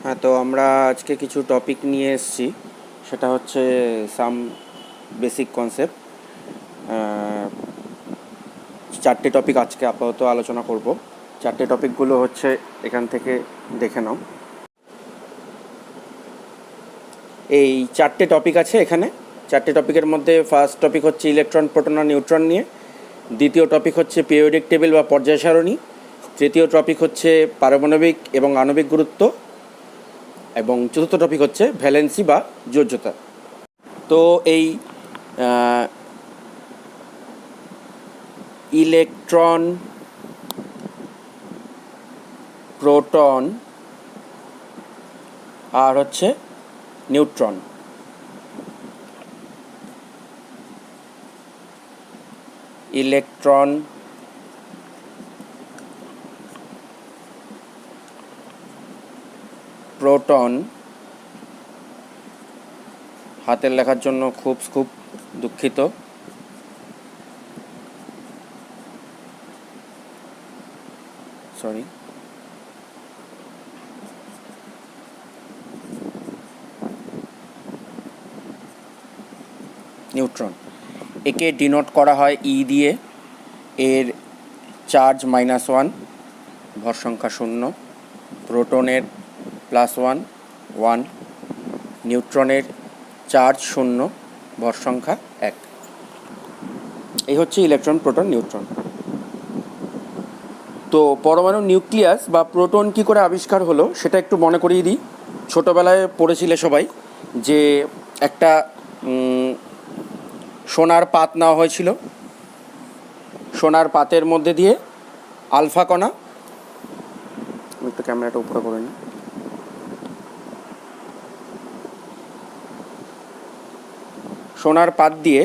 হ্যাঁ, তো আমরা আজকে কিছু টপিক নিয়ে এসেছি। সেটা হচ্ছে সাম বেসিক কনসেপ্ট। চারটে টপিক আজকে আপাতত আলোচনা করব। চারটে টপিকগুলো হচ্ছে, এখান থেকে দেখে নাও। এই চারটে টপিক আছে এখানে। চারটে টপিকের মধ্যে ফার্স্ট টপিক হচ্ছে ইলেকট্রন, প্রোটন আর নিউট্রন নিয়ে। দ্বিতীয় টপিক হচ্ছে পিরিয়ডিক টেবিল বা পর্যায় সারণী। তৃতীয় টপিক হচ্ছে পারমাণবিক এবং আণবিক গুরুত্ব। এবং চতুর্থ টপিক হচ্ছে ভ্যালেন্সি বা যোজ্যতা। তো এই ইলেকট্রন, প্রোটন আর হচ্ছে নিউট্রন, ইলেকট্রন, প্রোটন, হাতের লেখার জন্য খুব দুঃখিত। সরি। নিউট্রন, একে ডিনোট করা হয় ই দিয়ে। এর চার্জ -1, ভর সংখ্যা 0। প্রোটনের +1, 1। নিউট্রনের চার্জ 0, ভর সংখ্যা 1। এই হচ্ছে ইলেকট্রন, প্রোটন, নিউট্রন। তো পরমাণু নিউক্লিয়াস বা প্রোটন কী করে আবিষ্কার হলো সেটা একটু মনে করিয়ে দিই। ছোটোবেলায় পড়েছিলে সবাই যে একটা সোনার পাত নেওয়া হয়েছিল। সোনার পাতের মধ্যে দিয়ে আলফা কণা, একটু ক্যামেরাটা উপরে করে নিই। সোনার পাত দিয়ে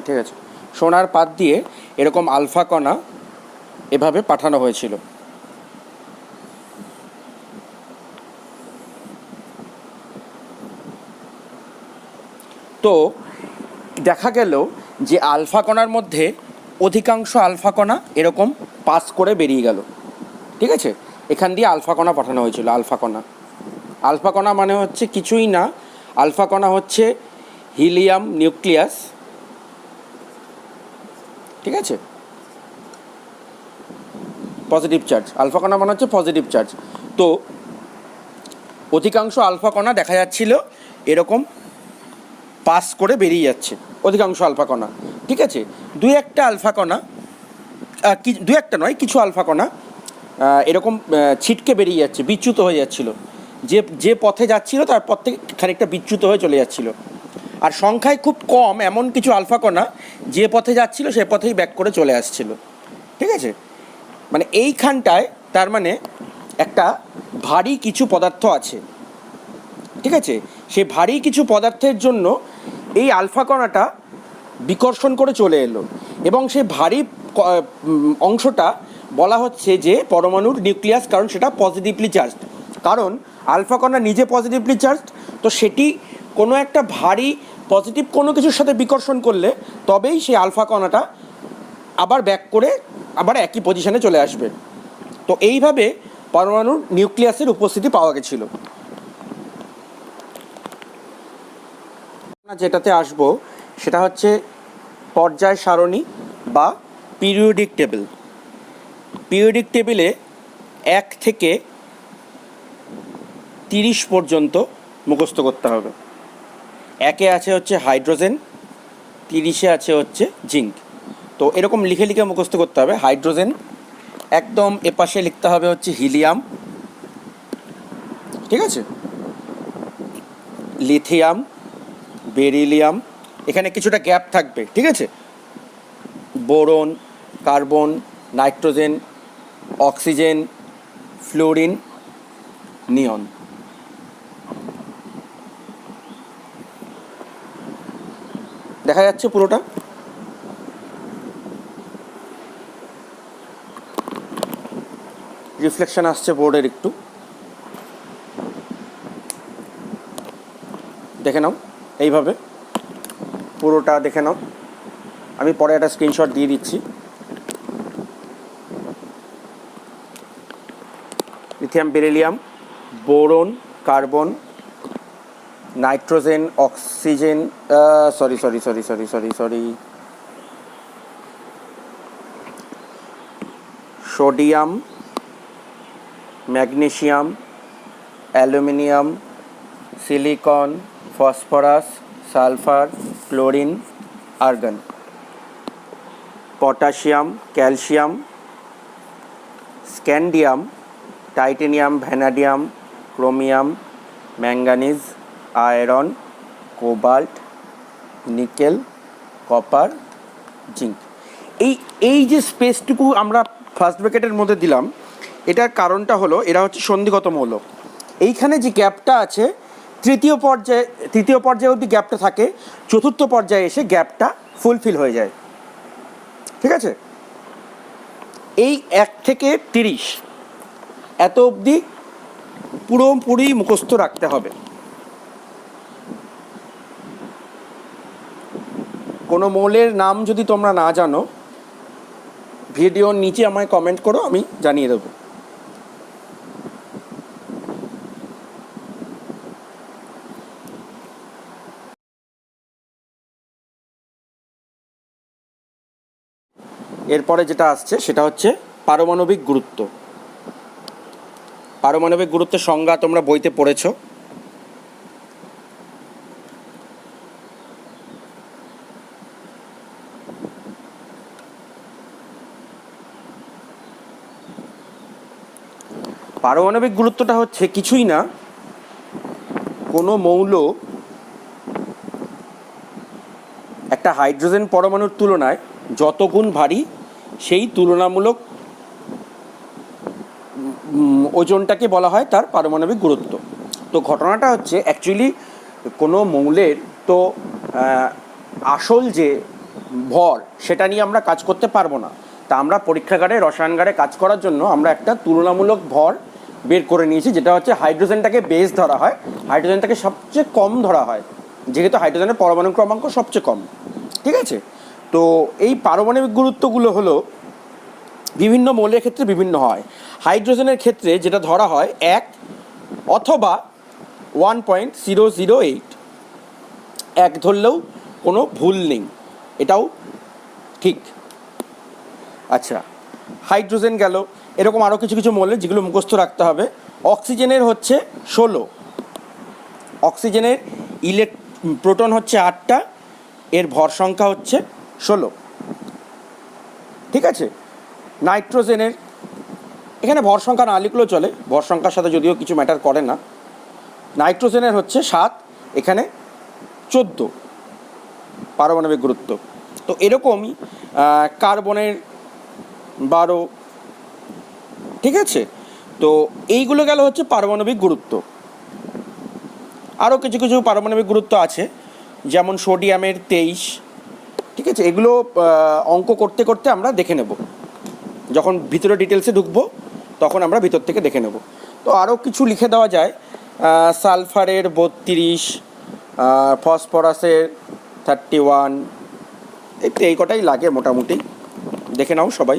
ঠিক আছে, সোনার পাত দিয়ে এরকম আলফা কণা এভাবে পাঠানো হয়েছিল। তো দেখা গেল যে আলফা কণার মধ্যে অধিকাংশ আলফা কণা এরকম পাস করে বেরিয়ে গেল। ঠিক আছে, এখান দিয়ে আলফা কণা পাঠানো হয়েছিল। আলফা কণা মানে হচ্ছে কিছুই না, আলফা কণা হচ্ছে হিলিয়াম নিউক্লিয়াস। ঠিক আছে, পজিটিভ চার্জ। আলফা কণা মানে হচ্ছে পজিটিভ চার্জ। তো অধিকাংশ আলফা কণা দেখা যাচ্ছিল এরকম পাস করে বেরিয়ে যাচ্ছে, অধিকাংশ আলফা কণা। ঠিক আছে, দু একটা নয়, কিছু আলফা কণা এরকম ছিটকে বেরিয়ে যাচ্ছে, বিচ্যুত হয়ে যাচ্ছিল। যে পথে যাচ্ছিল তার পথ থেকে খানিকটা বিচ্যুত হয়ে চলে যাচ্ছিল। আর সংখ্যায় খুব কম এমন কিছু আলফা কণা যে পথে যাচ্ছিল সে পথেই ব্যাক করে চলে আসছিল। ঠিক আছে, মানে এইখানটায় তার মানে একটা ভারী কিছু পদার্থ আছে। ঠিক আছে, সেই ভারী কিছু পদার্থের জন্য এই আলফা কণাটা বিকর্ষণ করে চলে এলো, এবং সেই ভারী অংশটা বলা হচ্ছে যে পরমাণুর নিউক্লিয়াস, কারণ সেটা পজিটিভলি চার্জড। কারণ আলফা কণা নিজে পজিটিভলি চার্জড, তো সেটি কোনো একটা ভারী পজিটিভ কোনো কিছুর সাথে বিকর্ষণ করলে তবেই সেই আলফা কণাটা আবার ব্যাক করে আবার একই পজিশনে চলে আসবে। তো এইভাবে পরমাণুর নিউক্লিয়াসের উপস্থিতি পাওয়া গেছিল। যেটাতে আসবো সেটা হচ্ছে পর্যায় সারণী বা পিরিয়ডিক টেবিল। পিরিয়ডিক টেবিলে 1 থেকে 30 পর্যন্ত মুখস্থ করতে হবে। 1-এ আছে হচ্ছে হাইড্রোজেন, 30-এ আছে হচ্ছে জিঙ্ক। তো এরকম লিখে লিখে মুখস্থ করতে হবে। হাইড্রোজেন, একদম এপাশে লিখতে হবে হচ্ছে হিলিয়াম। ঠিক আছে, লিথিয়াম, বেরিলিয়াম, এখানে কিছুটা গ্যাপ থাকবে। ঠিক আছে, boron, carbon, nitrogen, oxygen, fluorine, neon. দেখা যাচ্ছে পুরোটা? রিফ্লেকশন আসছে বোর্ডের, একটু দেখে নাও। এইভাবে পুরোটা দেখে নাও। আমি পরে একটা স্ক্রিনশট দিয়ে দিচ্ছি। Lithium, beryllium, boron, carbon, nitrogen, oxygen, sodium, magnesium, aluminium, silicon, phosphorus, sulphur, chlorine, argon, potassium, calcium, scandium, titanium, vanadium, chromium, manganese, iron, cobalt, nickel, copper, zinc. এই যে স্পেসটুকু আমরা ফার্স্ট ব্র্যাকেটের মধ্যে দিলাম, এটার কারণটা হলো এরা হচ্ছে সন্ধিগত মৌল। এইখানে যে গ্যাপটা আছে তৃতীয় পর্যায়ে অবধি গ্যাপটা থাকে, চতুর্থ পর্যায়ে এসে গ্যাপটা ফুলফিল হয়ে যায়। ঠিক আছে, এই 1 থেকে 30 এত অবধি পুরোপুরি মুখস্থ রাখতে হবে। কোনো মৌলের নাম যদি তোমরা না জানো, ভিডিওর নিচে আমায় কমেন্ট করো, আমি জানিয়ে দেবো। এরপরে যেটা আসছে সেটা হচ্ছে পারমাণবিক গুরুত্ব। পারমাণবিক গুরুত্বের সংজ্ঞা তোমরা বইতে পড়েছো। পারমাণবিক গুরুত্বটা হচ্ছে কিছুই না, কোনো মৌল একটা হাইড্রোজেন পরমাণুর তুলনায় যত গুণ ভারী, সেই তুলনামূলক ওজনটাকে বলা হয় তার পারমাণবিক গুরুত্ব। তো ঘটনাটা হচ্ছে অ্যাকচুয়ালি কোনো মৌলের তো আসল যে ভর সেটা নিয়ে আমরা কাজ করতে পারবো না। তা আমরা পরীক্ষাগারে, রসায়নগারে কাজ করার জন্য আমরা একটা তুলনামূলক ভর বের করে নিয়েছি, যেটা হচ্ছে হাইড্রোজেনটাকে বেস ধরা হয়, হাইড্রোজেনটাকে সবচেয়ে কম ধরা হয়, যেহেতু হাইড্রোজেনের পরমাণু ক্রমাঙ্ক সবচেয়ে কম। ঠিক আছে, তো এই পারমাণবিক গুরুত্বগুলো হলো বিভিন্ন মৌলের ক্ষেত্রে বিভিন্ন হয়। হাইড্রোজেনের ক্ষেত্রে যেটা ধরা হয় 1 অথবা 1.008, 1 ধরলেও কোনো ভুল নেই, এটাও ঠিক। আচ্ছা, হাইড্রোজেন গেল, এরকম আরও কিছু কিছু মৌলের যেগুলো মুখস্থ রাখতে হবে। অক্সিজেনের হচ্ছে 16, অক্সিজেনের প্রোটন হচ্ছে 8টা, এর ভর সংখ্যা হচ্ছে 16। ঠিক আছে, নাইট্রোজেনের, এখানে ভর সংখ্যা না লিখলেও চলে, ভর সংখ্যার সাথে যদিও কিছু ম্যাটার করে না। নাইট্রোজেনের হচ্ছে 7, এখানে 14 পারমাণবিক গুরুত্ব। তো এরকমই কার্বনের 12। ঠিক আছে, তো এইগুলো গেল হচ্ছে পারমাণবিক গুরুত্ব। আরও কিছু কিছু পারমাণবিক গুরুত্ব আছে, যেমন সোডিয়ামের 23। ঠিক আছে, এগুলো অঙ্ক করতে করতে আমরা দেখে নেব, যখন ভিতরে ডিটেলসে ঢুকবো তখন আমরা ভিতর থেকে দেখে নেব। তো আরও কিছু লিখে দেওয়া যায়, সালফারের 32, ফসফরাসের 31, এই কটাই লাগে মোটামুটি, দেখে নাও সবাই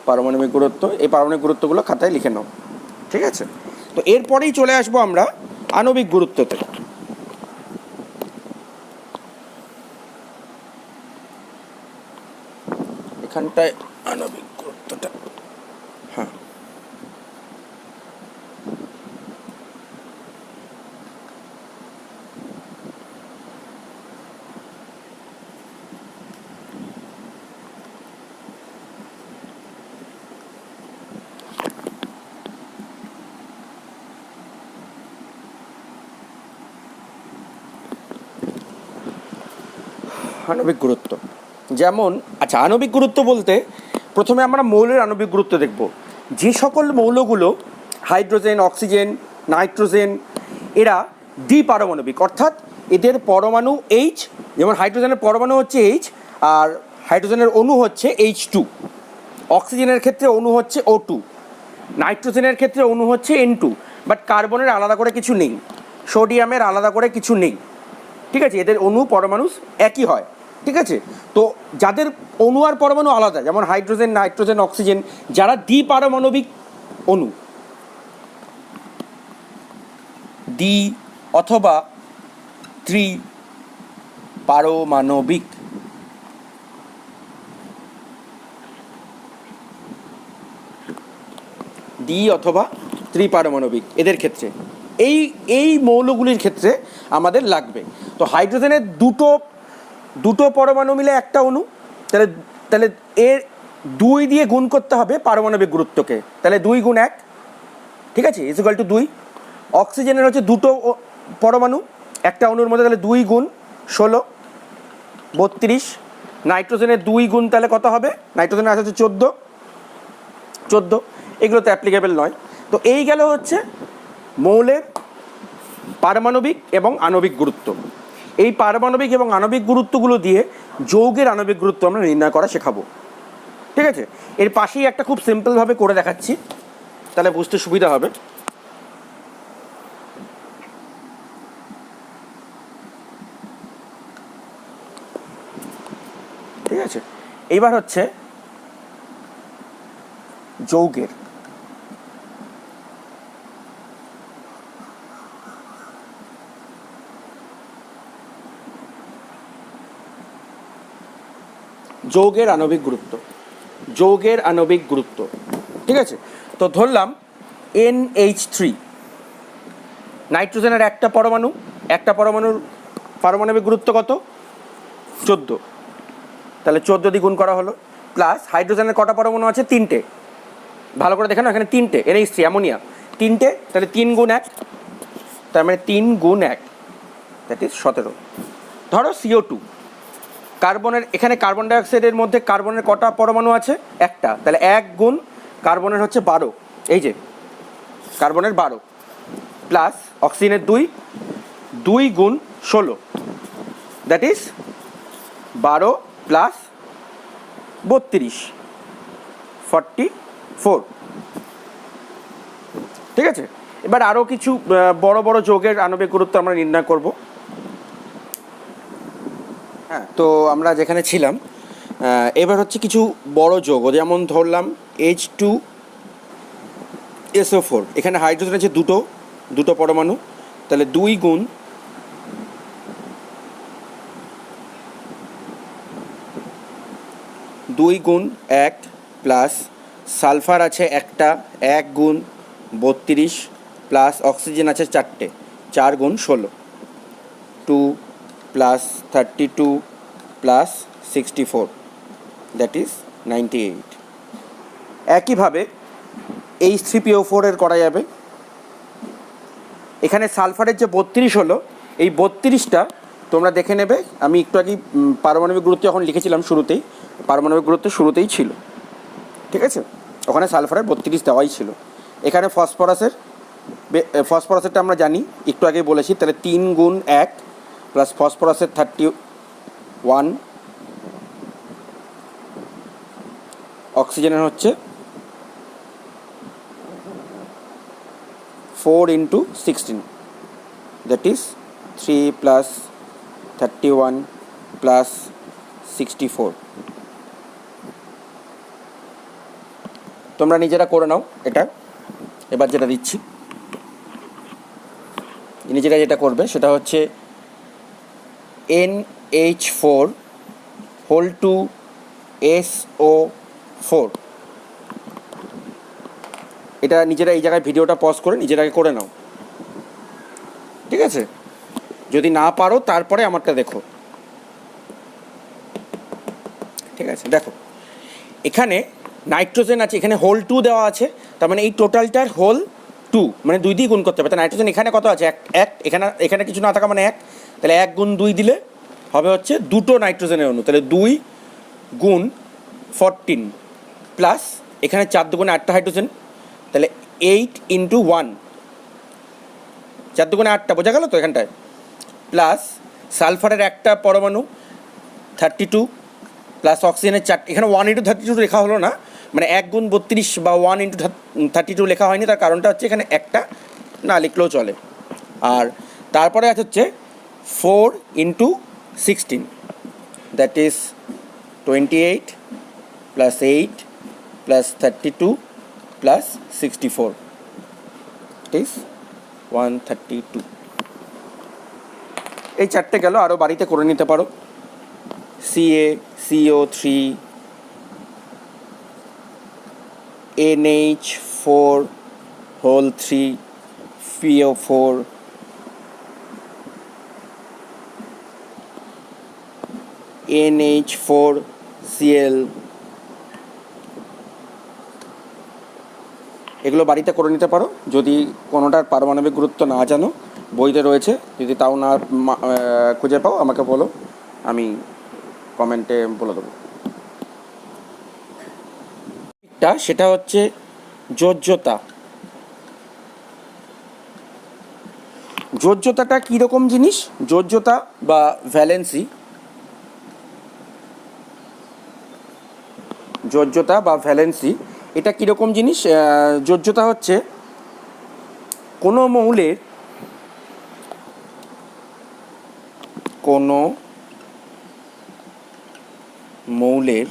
পারমাণবিক গুরুত্ব। এই পারমাণবিক গুরুত্বগুলো খাতায় লিখে নাও। ঠিক আছে, তো এরপরেই চলে আসবো আমরা আণবিক গুরুত্বতে। এখানটায় আণবিক গুরুত্বটা, হ্যাঁ, আণবিক গুরুত্ব যেমন, আচ্ছা, আণবিক গুরুত্ব বলতে প্রথমে আমরা মৌলের আণবিক গুরুত্ব দেখব। যে সকল মৌলগুলো হাইড্রোজেন, অক্সিজেন, নাইট্রোজেন, এরা দ্বিপারমাণবিক, অর্থাৎ এদের পরমাণু H, যেমন হাইড্রোজেনের পরমাণু হচ্ছে H আর হাইড্রোজেনের অণু হচ্ছে H2, অক্সিজেনের ক্ষেত্রে অণু হচ্ছে O2, নাইট্রোজেনের ক্ষেত্রে অণু হচ্ছে N2, বাট কার্বনের আলাদা করে কিছু নেই, সোডিয়ামের আলাদা করে কিছু নেই। ঠিক আছে, এদের অণু পরমাণু একই হয়। ঠিক আছে, তো যাদের অণু আর পরমাণু আলাদা, যেমন হাইড্রোজেন, নাইট্রোজেন, অক্সিজেন, যারা দ্বিপারমাণবিক অণু, দ্বি অথবা ত্রিপারমাণবিক, দ্বি অথবা ত্রিপারমাণবিক, এদের ক্ষেত্রে এই এই মৌলগুলির ক্ষেত্রে আমাদের লাগবে। তো হাইড্রোজেনের দুটো পরমাণু মিলে একটা অণু, তাহলে তাহলে এর 2 দিয়ে গুণ করতে হবে পারমাণবিক গুরুত্বকে, তাহলে 2 গুণ 1, ঠিক আছে, ইজ ইকুয়াল টু 2। অক্সিজেনের হচ্ছে দুটো পরমাণু একটা অণুর মধ্যে, তাহলে 2 গুণ 16, 32। নাইট্রোজেনের 2 গুণ তাহলে কত হবে, নাইট্রোজেনের আছে হচ্ছে 14। এগুলো তো অ্যাপ্লিকেবল নয়। তো এই গেল হচ্ছে মৌলের পারমাণবিক এবং আণবিক গুরুত্ব। এই পারমাণবিক এবং আণবিক গুরুত্বগুলো দিয়ে যৌগের আণবিক গুরুত্ব আমরা নির্ণয় করা শেখাবো। ঠিক আছে, এর পাশেই একটা খুব সিম্পলভাবে করে দেখাচ্ছি, তাহলে বুঝতে সুবিধা হবে। ঠিক আছে, এইবার হচ্ছে যৌগের আণবিক গুরুত্ব। যৌগের আণবিক গুরুত্ব, ঠিক আছে। তো ধরলাম NH3, নাইট্রোজেনের একটা পরমাণুর পারমাণবিক গুরুত্ব কত, 14, তাহলে 14 দিয়ে গুণ করা হলো, প্লাস হাইড্রোজেনের কটা পরমাণু আছে, 3টে, ভালো করে দেখেন এখানে 3টে, NH3 অ্যামোনিয়া 3টে, তাহলে 3 গুণ 1, তার মানে 3 গুণ 1 দ্যাট ইজ 17। ধরো CO2, কার্বনের, এখানে কার্বন ডাইঅক্সাইডের মধ্যে কার্বনের কটা পরমাণু আছে, একটা, তাহলে 1 গুণ কার্বনের হচ্ছে 12, এই যে কার্বনের 12, প্লাস অক্সিজেনের 2 গুণ 16 দ্যাট ইজ 12 প্লাস 32, 44। ঠিক আছে, এবার আরও কিছু বড় বড় যৌগের আণবিক গুরুত্ব আমরা নির্ণয় করব। হ্যাঁ, তো আমরা যেখানে ছিলাম, এবার হচ্ছে কিছু বড় যৌগ, যেমন ধরলাম H2SO4, এখানে হাইড্রোজেন আছে দুটো পরমাণু, তাহলে 2 গুণ 1 প্লাস সালফার আছে একটা, 1 গুণ 32, প্লাস অক্সিজেন আছে 4টে, 4 গুণ 16, 2 প্লাস 32 প্লাস 64 দ্যাট ইজ 98। একইভাবে H3PO4 এর করা যাবে। এখানে সালফারের যে 32 হলো, এই 32টা তোমরা দেখে নেবে, আমি একটু আগে পারমাণবিক গুরুত্ব যখন লিখেছিলাম শুরুতেই, পারমাণবিক গুরুত্ব শুরুতেই ছিল, ঠিক আছে, ওখানে সালফারের 32 দেওয়াই ছিল। এখানে ফসফরাসেরটা আমরা জানি, একটু আগে বলেছি, তাহলে 3 গুণ 1 প্লাস ফসফরাসের 31, অক্সিজেনের হচ্ছে 4 × 16 দ্যাট ইজ 3 প্লাস 31 প্লাস 64। তোমরা নিজেরা করে নাও এটা। এবার যেটা দিচ্ছি, নিজেরা যেটা করবে সেটা হচ্ছে NH4 হোল টু SO4। এটা নিজেরা এই জায়গায় ভিডিওটা পজ করে নিজেরাকে করে নাও, ঠিক আছে, যদি না পারো তারপরে আমারটা দেখো। ঠিক আছে, দেখো এখানে নাইট্রোজেন আছে, এখানে হোল 2 দেওয়া আছে, তার মানে এই টোটালটার হোল 2, মানে 2 দিয়ে গুণ করতে হবে। তা নাইট্রোজেন এখানে কত আছে, 1, এখানে কিছু না থাকা মানে 1, তাহলে 1 গুণ 2 দিলে হবে হচ্ছে 2টো নাইট্রোজেনের অণু, তাহলে 2 গুণ 14 প্লাস এখানে 4 দুগুণে 8টা হাইড্রোজেন, তাহলে 8 × 1, 4 দুগুণে 8টা, বোঝা গেল তো এখানটায়, প্লাস সালফারের একটা পরমাণু 32 প্লাস অক্সিজেনের 4, এখানে 1 × 32 লেখা হলো না, মানে 1 গুণ 32 বা 1 × 32 লেখা হয়নি, তার কারণটা হচ্ছে এখানে একটা না লিখলেও চলে। আর তারপরে আছে হচ্ছে 4 into 16, that is 28 plus 8 plus 32 plus 64, it is 132. এই চারটে গেল, আরও বাড়িতে করে নিতে পারো। CaCO3 NH4 whole 3 PO4 NH4Cl, এগুলো বাড়িতে করে নিতে পারো যদি কোনোটার পারমাণবিক গুরুত্ব না জানো। বইতে রয়েছে, যদি তাও না খুঁজে পাও আমাকে বলো, আমি কমেন্টে বলে দেবো। সেটা হচ্ছে যোজ্যতা। যোজ্যতাটা কীরকম জিনিস? যোজ্যতা বা ভ্যালেন্সি, যোজ্যতা বা ভ্যালেন্সি এটা কীরকম জিনিস? যোজ্যতা হচ্ছে কোনো মৌলের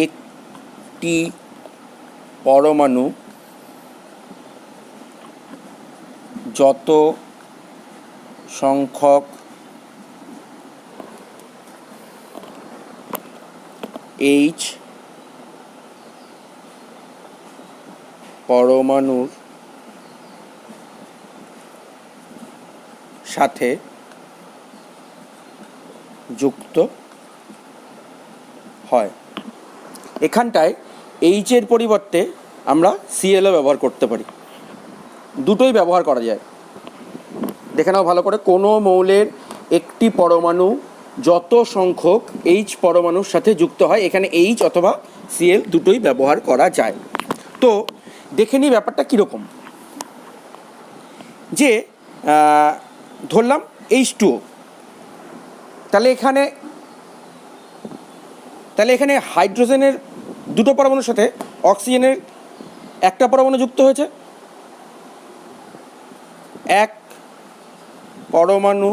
একটি পরমাণু যত সংখ্যক H পরমাণুর সাথে যুক্ত হয়। এখানটায় H এর পরিবর্তে আমরা Cl ব্যবহার করতে পারি, দুটোই ব্যবহার করা যায়। দেখে নাও ভালো করে, কোনো মৌলের একটি পরমাণু যত সংখ্যক H পরমাণুর সাথে যুক্ত হয়, এখানে H অথবা Cl দুটোই ব্যবহার করা যায়। তো দেখে নিই ব্যাপারটা কীরকম। যে ধরলাম H2O, তাহলে এখানে হাইড্রোজেনের দুটো পরমাণুর সাথে অক্সিজেনের একটা পরমাণু যুক্ত হয়েছে। এক পরমাণু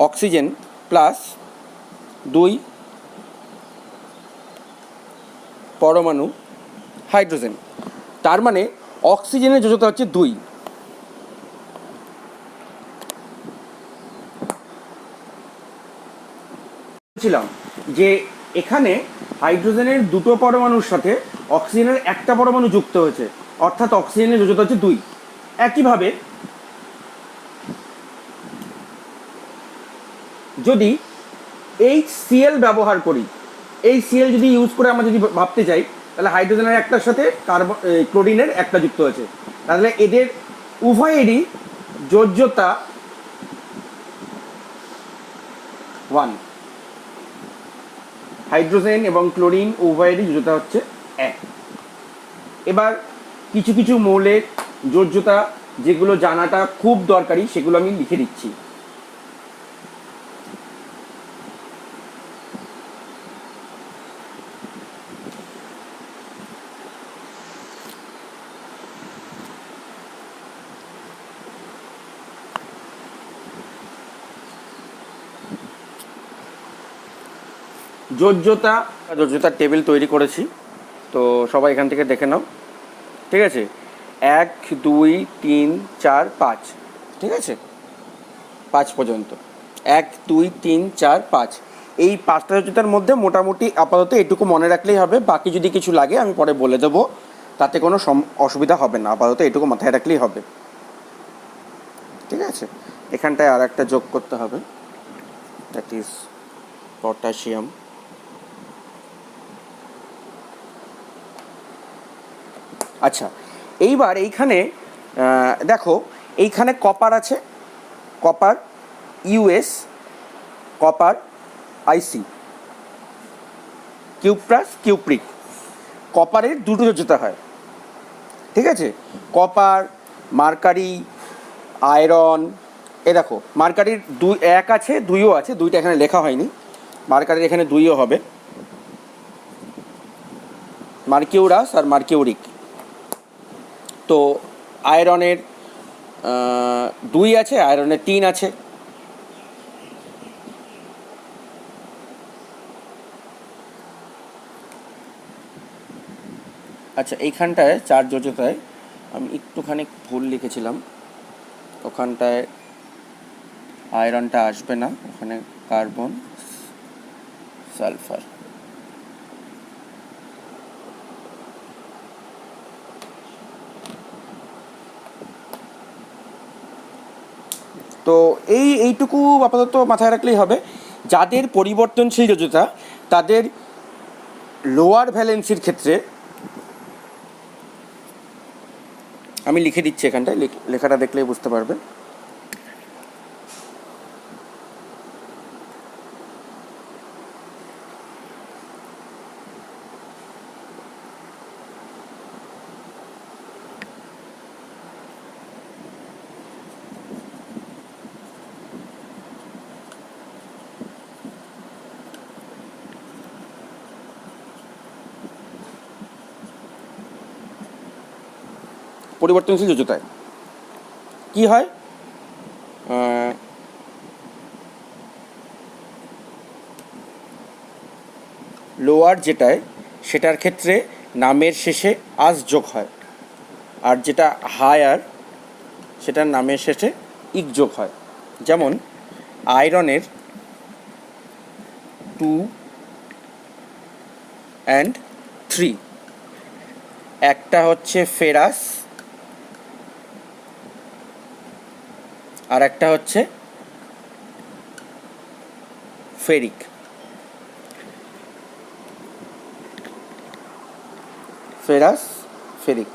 অক্সিজেন প্লাস 2 পরমাণু হাইড্রোজেন, তার মানে অক্সিজেনের যোজ্যতা হচ্ছে 2। বলছিলাম যে এখানে হাইড্রোজেনের দুটো পরমাণুর সাথে অক্সিজেনের একটা পরমাণু যুক্ত হয়েছে, অর্থাৎ অক্সিজেনের যোজ্যতা হচ্ছে 2। একইভাবে যদি HCl ব্যবহার করি, HCl যদি ইউজ করে আমরা যদি ভাবতে চাই, তাহলে হাইড্রোজেনের একটার সাথে ক্লোরিনের একটা যুক্ত হয়েছে, তাহলে এদের উভয়েরই যোজ্যতা 1। হাইড্রোজেন এবং ক্লোরিন উভয়েরই যোজ্যতা হচ্ছে 1। এবার কিছু কিছু মৌলের যোজ্যতা যেগুলো জানাটা খুব দরকারি, সেগুলো আমি লিখে দিচ্ছি। যোজ্যতার টেবিল তৈরি করেছি, তো সবাই এখান থেকে দেখে নাও। ঠিক আছে, 1 2 3 4 5, ঠিক আছে, 5 পর্যন্ত। 1 2 3 4 5, এই 5টা যোজ্যতার মধ্যে মোটামুটি আপাতত এটুকু মনে রাখলেই হবে। বাকি যদি কিছু লাগে আমি পরে বলে দেবো, তাতে কোনো অসুবিধা হবে না। আপাতত এটুকু মাথায় রাখলেই হবে। ঠিক আছে, এখানটায় আর একটা যোগ করতে হবে, দ্যাট ইজ পটাশিয়াম। আচ্ছা, এইবার এইখানে দেখো, এইখানে কপার আছে, copper US, copper IC, cuprous cupric. কপারের দুটো যোজ্যতা হয়, ঠিক আছে, কপার, মার্কারি, আয়রন। এ দেখো, মার্কারির 1 আছে, 2ও আছে, 2টা এখানে লেখা হয়নি, মার্কারির এখানে 2ও হবে। মার্কিউরাস আর মার্কিউরিক। তো আয়রনের 2 আছে, আয়রনের 3 আছে। আচ্ছা, এইখানটায় 4 যোজ্যতায় আমি একটুখানি ভুল লিখেছিলাম, ওখানটায় আয়রনটা আসবে না, ওখানে কার্বন সালফার। তো এইটুকু আপাতত মাথায় রাখলেই হবে। যাদের পরিবর্তনশীল যোজ্যতা তাদের লোয়ার ভ্যালেন্সির ক্ষেত্রে, আমি লিখে দিচ্ছি এখানটায়, লেখাটা দেখলেই বুঝতে পারবে। পরিবর্তনশীল যোজ্যতায় কি হয়, লোয়ার যেটায় সেটার ক্ষেত্রে নামের শেষে আস যোগ হয়, আর যেটা হায়ার সেটার নামের শেষে ইক যোগ হয়। যেমন আয়রনের 2 and 3, একটা হচ্ছে ফেরাস আর একটা হচ্ছে ফেরিক। Ferrous, ferric.